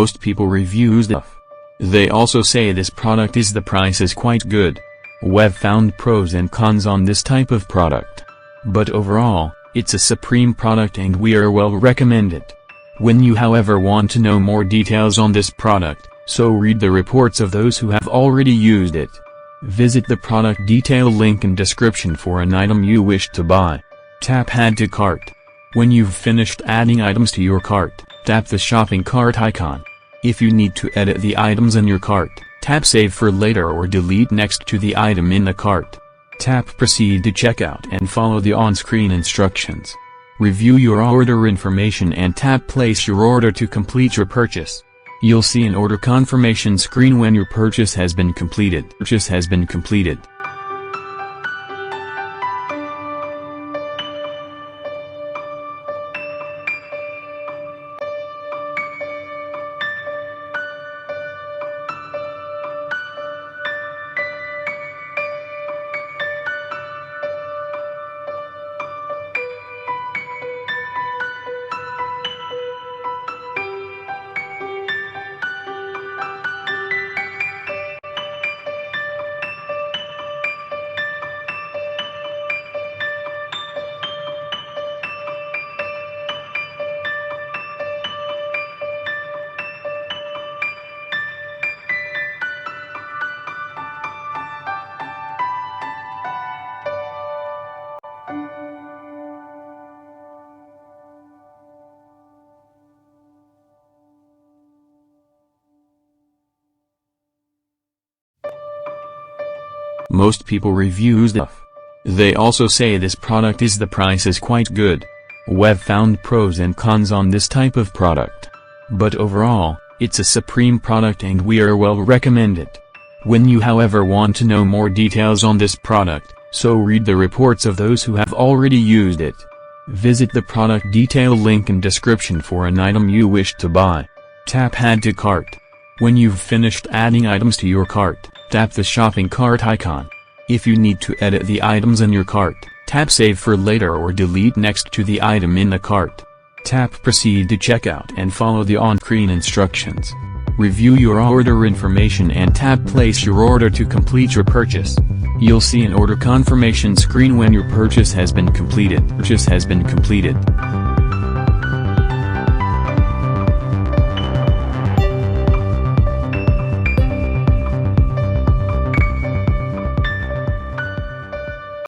Most people review stuff. They also say this product is the price is quite good. We've found pros and cons on this type of product. But overall, it's a supreme product and we are well recommend it. When you however want to know more details on this product, so read the reports of those who have already used it. Visit the product detail link in description for an item you wish to buy. Tap Add to Cart. When you've finished adding items to your cart, tap the shopping cart icon. If you need to edit the items in your cart, tap Save for later or delete next to the item in the cart. Tap Proceed to checkout and follow the on-screen instructions. Review your order information and tap Place your order to complete your purchase. You'll see an order confirmation screen when your purchase has been completed. Most people review stuff. They also say this product is the price is quite good. We've found pros and cons on this type of product. But overall, it's a supreme product and we are well recommend it. When you however want to know more details on this product, so read the reports of those who have already used it. Visit the product detail link in description for an item you wish to buy. Tap Add to Cart. When you've finished adding items to your cart, tap the shopping cart icon. If you need to edit the items in your cart, tap Save for later or delete next to the item in the cart. Tap Proceed to checkout and follow the on-screen instructions. Review your order information and tap Place your order to complete your purchase. You'll see an order confirmation screen when your purchase has been completed.